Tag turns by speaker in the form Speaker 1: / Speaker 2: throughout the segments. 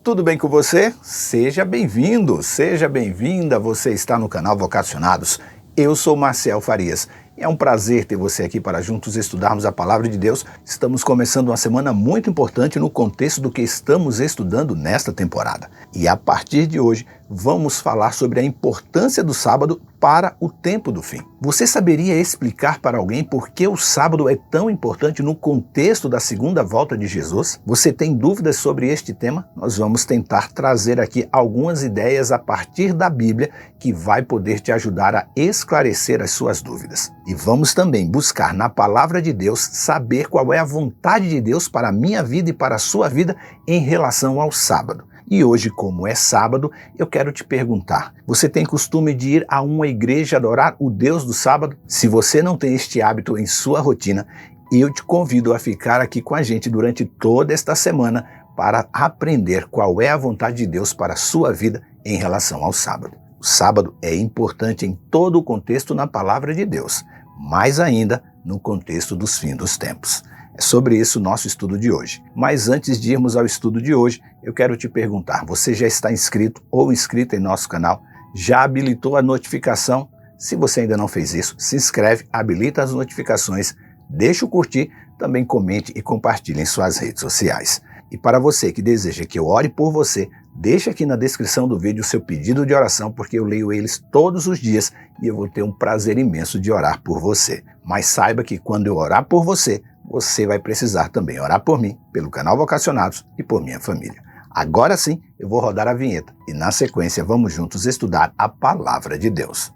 Speaker 1: Tudo bem com você? Seja bem-vindo, seja bem-vinda. Você está no canal Vocacionados. Eu sou Marcel Farias. É um prazer ter você aqui para juntos estudarmos a Palavra de Deus. Estamos começando uma semana muito importante no contexto do que estamos estudando nesta temporada. E a partir de hoje, vamos falar sobre a importância do sábado para o tempo do fim. Você saberia explicar para alguém por que o sábado é tão importante no contexto da segunda volta de Jesus? Você tem dúvidas sobre este tema? Nós vamos tentar trazer aqui algumas ideias a partir da Bíblia que vai poder te ajudar a esclarecer as suas dúvidas. E vamos também buscar na Palavra de Deus saber qual é a vontade de Deus para a minha vida e para a sua vida em relação ao sábado. E hoje, como é sábado, eu quero te perguntar, você tem costume de ir a uma igreja adorar o Deus do sábado? Se você não tem este hábito em sua rotina, eu te convido a ficar aqui com a gente durante toda esta semana para aprender qual é a vontade de Deus para a sua vida em relação ao sábado. O sábado é importante em todo o contexto na Palavra de Deus, mais ainda no contexto dos fins dos tempos. É sobre isso o nosso estudo de hoje. Mas antes de irmos ao estudo de hoje, eu quero te perguntar, você já está inscrito ou inscrita em nosso canal? Já habilitou a notificação? Se você ainda não fez isso, se inscreve, habilita as notificações, deixa o curtir, também comente e compartilhe em suas redes sociais. E para você que deseja que eu ore por você, deixa aqui na descrição do vídeo o seu pedido de oração, porque eu leio eles todos os dias e eu vou ter um prazer imenso de orar por você. Mas saiba que quando eu orar por você, você vai precisar também orar por mim, pelo canal Vocacionados e por minha família. Agora sim, eu vou rodar a vinheta e na sequência vamos juntos estudar a Palavra de Deus.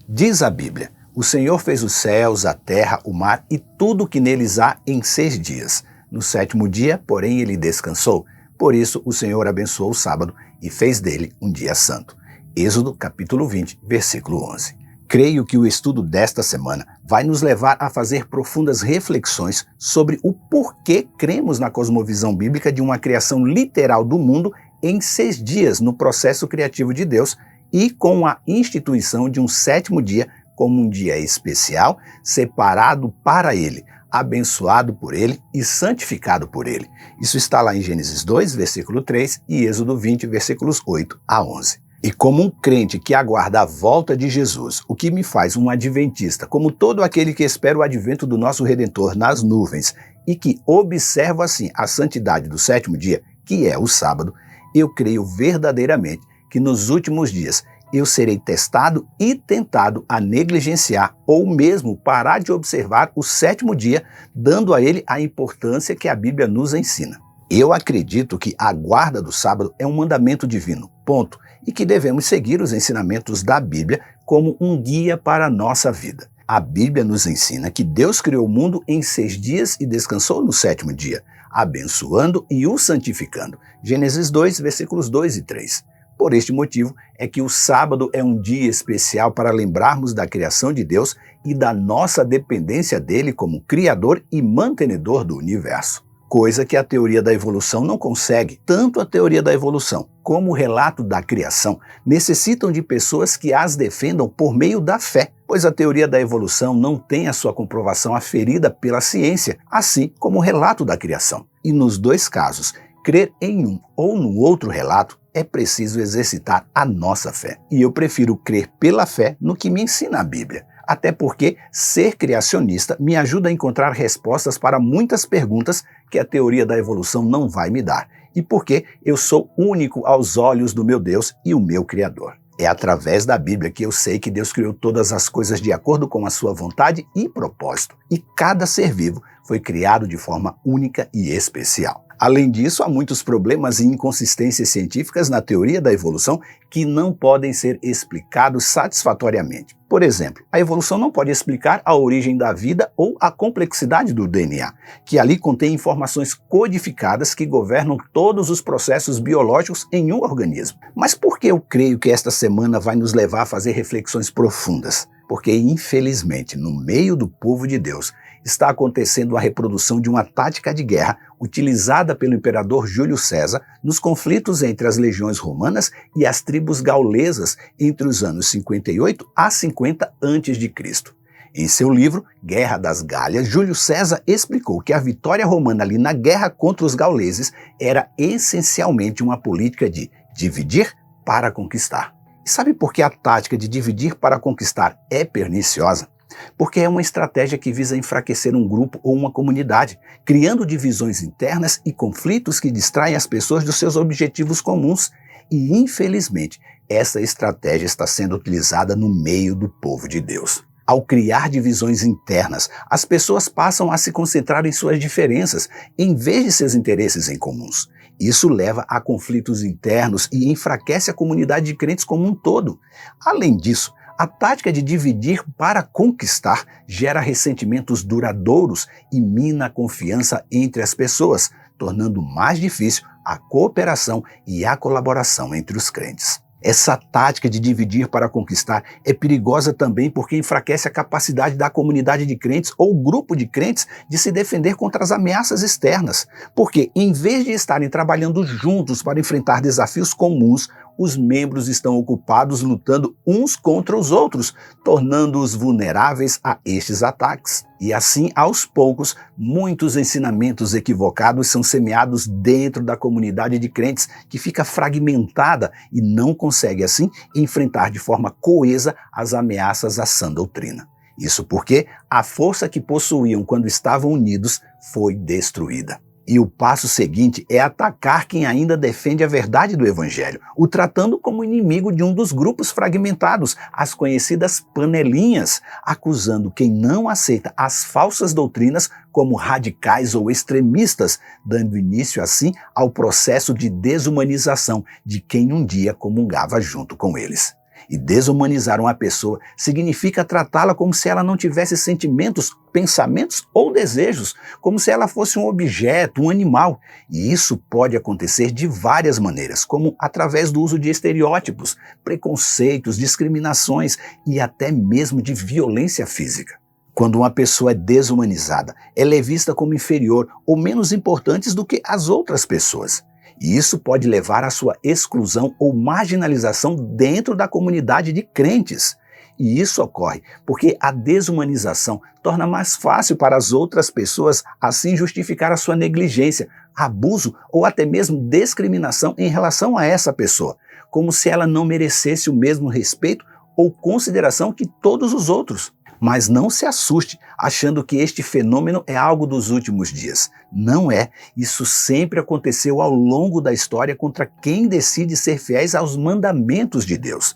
Speaker 1: Diz a Bíblia: o Senhor fez os céus, a terra, o mar e tudo o que neles há em 6 dias. No 7º dia, porém, ele descansou. Por isso, o Senhor abençoou o sábado e fez dele um dia santo. Êxodo, capítulo 20, versículo 11. Creio que o estudo desta semana vai nos levar a fazer profundas reflexões sobre o porquê cremos na cosmovisão bíblica de uma criação literal do mundo em 6 dias no processo criativo de Deus e com a instituição de um 7º dia como um dia especial, separado para Ele, abençoado por Ele e santificado por Ele. Isso está lá em Gênesis 2, versículo 3 e Êxodo 20, versículos 8 a 11. E como um crente que aguarda a volta de Jesus, o que me faz um adventista, como todo aquele que espera o advento do nosso Redentor nas nuvens e que observa assim a santidade do 7º dia, que é o sábado, eu creio verdadeiramente que nos últimos dias eu serei testado e tentado a negligenciar ou mesmo parar de observar o 7º dia, dando a ele a importância que a Bíblia nos ensina. Eu acredito que a guarda do sábado é um mandamento divino, ponto, e que devemos seguir os ensinamentos da Bíblia como um guia para a nossa vida. A Bíblia nos ensina que Deus criou o mundo em 6 dias e descansou no 7º dia, abençoando e o santificando. Gênesis 2, versículos 2 e 3. Por este motivo é que o sábado é um dia especial para lembrarmos da criação de Deus e da nossa dependência dele como Criador e mantenedor do universo. Coisa que a teoria da evolução não consegue. Tanto a teoria da evolução como o relato da criação necessitam de pessoas que as defendam por meio da fé, pois a teoria da evolução não tem a sua comprovação aferida pela ciência, assim como o relato da criação. E nos dois casos, crer em um ou no outro relato é preciso exercitar a nossa fé. E eu prefiro crer pela fé no que me ensina a Bíblia. Até porque ser criacionista me ajuda a encontrar respostas para muitas perguntas que a teoria da evolução não vai me dar. E porque eu sou único aos olhos do meu Deus e o meu Criador. É através da Bíblia que eu sei que Deus criou todas as coisas de acordo com a sua vontade e propósito. E cada ser vivo foi criado de forma única e especial. Além disso, há muitos problemas e inconsistências científicas na teoria da evolução que não podem ser explicados satisfatoriamente. Por exemplo, a evolução não pode explicar a origem da vida ou a complexidade do DNA, que ali contém informações codificadas que governam todos os processos biológicos em um organismo. Mas por que eu creio que esta semana vai nos levar a fazer reflexões profundas? Porque, infelizmente, no meio do povo de Deus, está acontecendo a reprodução de uma tática de guerra utilizada pelo imperador Júlio César nos conflitos entre as legiões romanas e as tribos gaulesas entre os anos 58 a 50 a.C. Em seu livro Guerra das Galhas, Júlio César explicou que a vitória romana ali na guerra contra os gauleses era essencialmente uma política de dividir para conquistar. E sabe por que a tática de dividir para conquistar é perniciosa? Porque é uma estratégia que visa enfraquecer um grupo ou uma comunidade, criando divisões internas e conflitos que distraem as pessoas dos seus objetivos comuns. E, infelizmente, essa estratégia está sendo utilizada no meio do povo de Deus. Ao criar divisões internas, as pessoas passam a se concentrar em suas diferenças, em vez de seus interesses em comuns. Isso leva a conflitos internos e enfraquece a comunidade de crentes como um todo. Além disso, a tática de dividir para conquistar gera ressentimentos duradouros e mina a confiança entre as pessoas, tornando mais difícil a cooperação e a colaboração entre os crentes. Essa tática de dividir para conquistar é perigosa também porque enfraquece a capacidade da comunidade de crentes ou grupo de crentes de se defender contra as ameaças externas. Porque, em vez de estarem trabalhando juntos para enfrentar desafios comuns, os membros estão ocupados lutando uns contra os outros, tornando-os vulneráveis a estes ataques. E assim, aos poucos, muitos ensinamentos equivocados são semeados dentro da comunidade de crentes, que fica fragmentada e não consegue, assim, enfrentar de forma coesa as ameaças à sã doutrina. Isso porque a força que possuíam quando estavam unidos foi destruída. E o passo seguinte é atacar quem ainda defende a verdade do Evangelho, o tratando como inimigo de um dos grupos fragmentados, as conhecidas panelinhas, acusando quem não aceita as falsas doutrinas como radicais ou extremistas, dando início assim ao processo de desumanização de quem um dia comungava junto com eles. E desumanizar uma pessoa significa tratá-la como se ela não tivesse sentimentos, pensamentos ou desejos, como se ela fosse um objeto, um animal. E isso pode acontecer de várias maneiras, como através do uso de estereótipos, preconceitos, discriminações e até mesmo de violência física. Quando uma pessoa é desumanizada, ela é vista como inferior ou menos importante do que as outras pessoas. E isso pode levar à sua exclusão ou marginalização dentro da comunidade de crentes. E isso ocorre porque a desumanização torna mais fácil para as outras pessoas assim justificar a sua negligência, abuso ou até mesmo discriminação em relação a essa pessoa, como se ela não merecesse o mesmo respeito ou consideração que todos os outros. Mas não se assuste achando que este fenômeno é algo dos últimos dias. Não é. Isso sempre aconteceu ao longo da história contra quem decide ser fiéis aos mandamentos de Deus.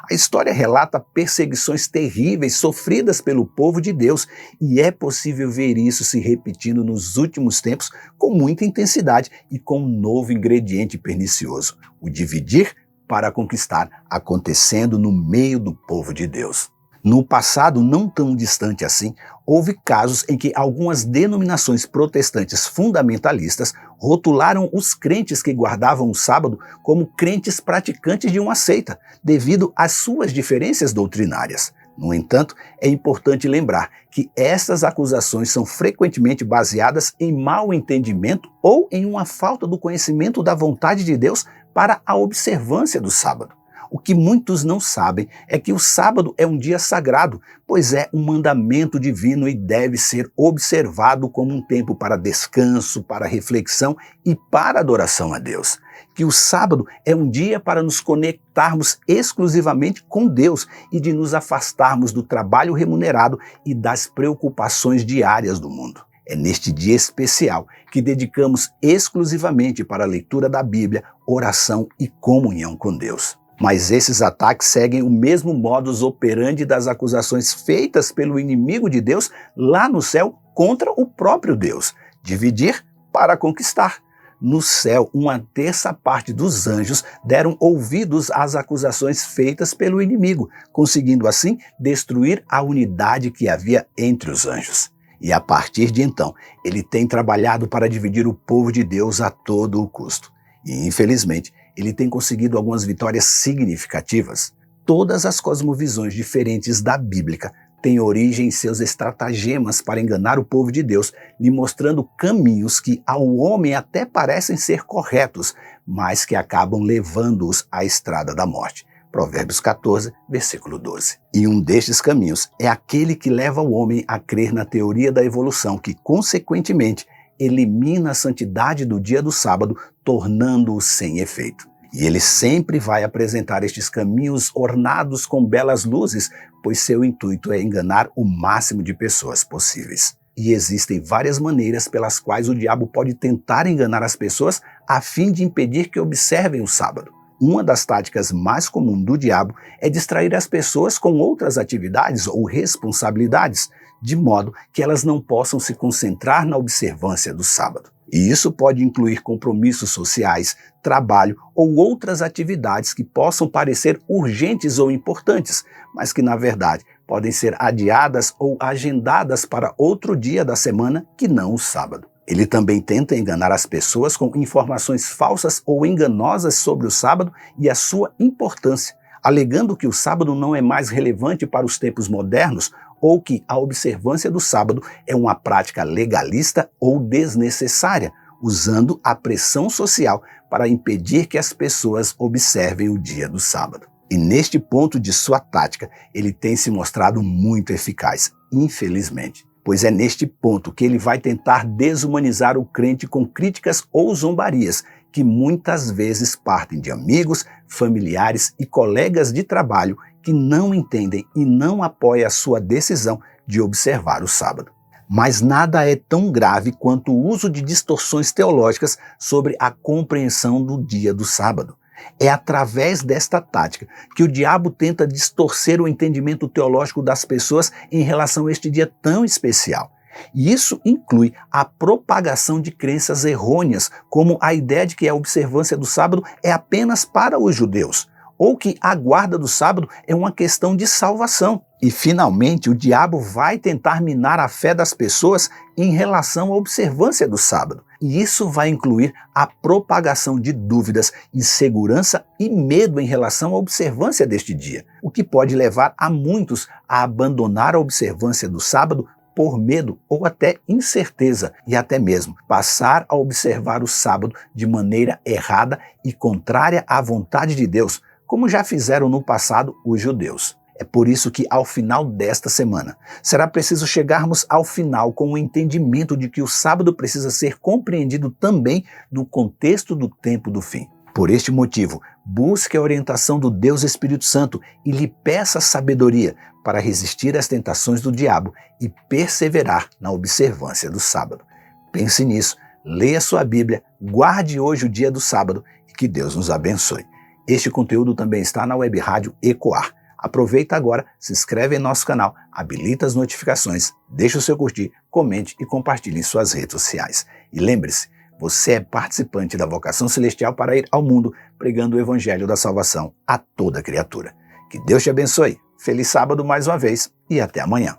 Speaker 1: A história relata perseguições terríveis sofridas pelo povo de Deus e é possível ver isso se repetindo nos últimos tempos com muita intensidade e com um novo ingrediente pernicioso: o dividir para conquistar, acontecendo no meio do povo de Deus. No passado, não tão distante assim, houve casos em que algumas denominações protestantes fundamentalistas rotularam os crentes que guardavam o sábado como crentes praticantes de uma seita, devido às suas diferenças doutrinárias. No entanto, é importante lembrar que estas acusações são frequentemente baseadas em mau entendimento ou em uma falta do conhecimento da vontade de Deus para a observância do sábado. O que muitos não sabem é que o sábado é um dia sagrado, pois é um mandamento divino e deve ser observado como um tempo para descanso, para reflexão e para adoração a Deus. Que o sábado é um dia para nos conectarmos exclusivamente com Deus e de nos afastarmos do trabalho remunerado e das preocupações diárias do mundo. É neste dia especial que dedicamos exclusivamente para a leitura da Bíblia, oração e comunhão com Deus. Mas esses ataques seguem o mesmo modus operandi das acusações feitas pelo inimigo de Deus lá no céu contra o próprio Deus: dividir para conquistar. No céu, 1/3 dos anjos deram ouvidos às acusações feitas pelo inimigo, conseguindo assim destruir a unidade que havia entre os anjos. E a partir de então, ele tem trabalhado para dividir o povo de Deus a todo o custo. E, infelizmente, ele tem conseguido algumas vitórias significativas. Todas as cosmovisões diferentes da Bíblia têm origem em seus estratagemas para enganar o povo de Deus, lhe mostrando caminhos que ao homem até parecem ser corretos, mas que acabam levando-os à estrada da morte. Provérbios 14, versículo 12. E um destes caminhos é aquele que leva o homem a crer na teoria da evolução, que, consequentemente, elimina a santidade do dia do sábado, tornando-o sem efeito. E ele sempre vai apresentar estes caminhos ornados com belas luzes, pois seu intuito é enganar o máximo de pessoas possíveis. E existem várias maneiras pelas quais o diabo pode tentar enganar as pessoas a fim de impedir que observem o sábado. Uma das táticas mais comuns do diabo é distrair as pessoas com outras atividades ou responsabilidades, de modo que elas não possam se concentrar na observância do sábado. E isso pode incluir compromissos sociais, trabalho ou outras atividades que possam parecer urgentes ou importantes, mas que, na verdade, podem ser adiadas ou agendadas para outro dia da semana que não o sábado. Ele também tenta enganar as pessoas com informações falsas ou enganosas sobre o sábado e a sua importância, alegando que o sábado não é mais relevante para os tempos modernos ou que a observância do sábado é uma prática legalista ou desnecessária, usando a pressão social para impedir que as pessoas observem o dia do sábado. E neste ponto de sua tática, ele tem se mostrado muito eficaz, infelizmente. Pois é neste ponto que ele vai tentar desumanizar o crente com críticas ou zombarias, que muitas vezes partem de amigos, familiares e colegas de trabalho que não entendem e não apoiam a sua decisão de observar o sábado. Mas nada é tão grave quanto o uso de distorções teológicas sobre a compreensão do dia do sábado. É através desta tática que o diabo tenta distorcer o entendimento teológico das pessoas em relação a este dia tão especial. E isso inclui a propagação de crenças errôneas, como a ideia de que a observância do sábado é apenas para os judeus, ou que a guarda do sábado é uma questão de salvação. E, finalmente, o diabo vai tentar minar a fé das pessoas em relação à observância do sábado. E isso vai incluir a propagação de dúvidas, insegurança e medo em relação à observância deste dia, o que pode levar a muitos a abandonar a observância do sábado por medo ou até incerteza, e até mesmo passar a observar o sábado de maneira errada e contrária à vontade de Deus, como já fizeram no passado os judeus. É por isso que, ao final desta semana, será preciso chegarmos ao final com o entendimento de que o sábado precisa ser compreendido também no contexto do tempo do fim. Por este motivo, busque a orientação do Deus Espírito Santo e lhe peça sabedoria para resistir às tentações do diabo e perseverar na observância do sábado. Pense nisso, leia sua Bíblia, guarde hoje o dia do sábado e que Deus nos abençoe. Este conteúdo também está na web rádio Ecoar. Aproveita agora, se inscreve em nosso canal, habilita as notificações, deixa o seu curtir, comente e compartilhe em suas redes sociais. E lembre-se, você é participante da vocação celestial para ir ao mundo pregando o evangelho da salvação a toda criatura. Que Deus te abençoe. Feliz sábado mais uma vez e até amanhã.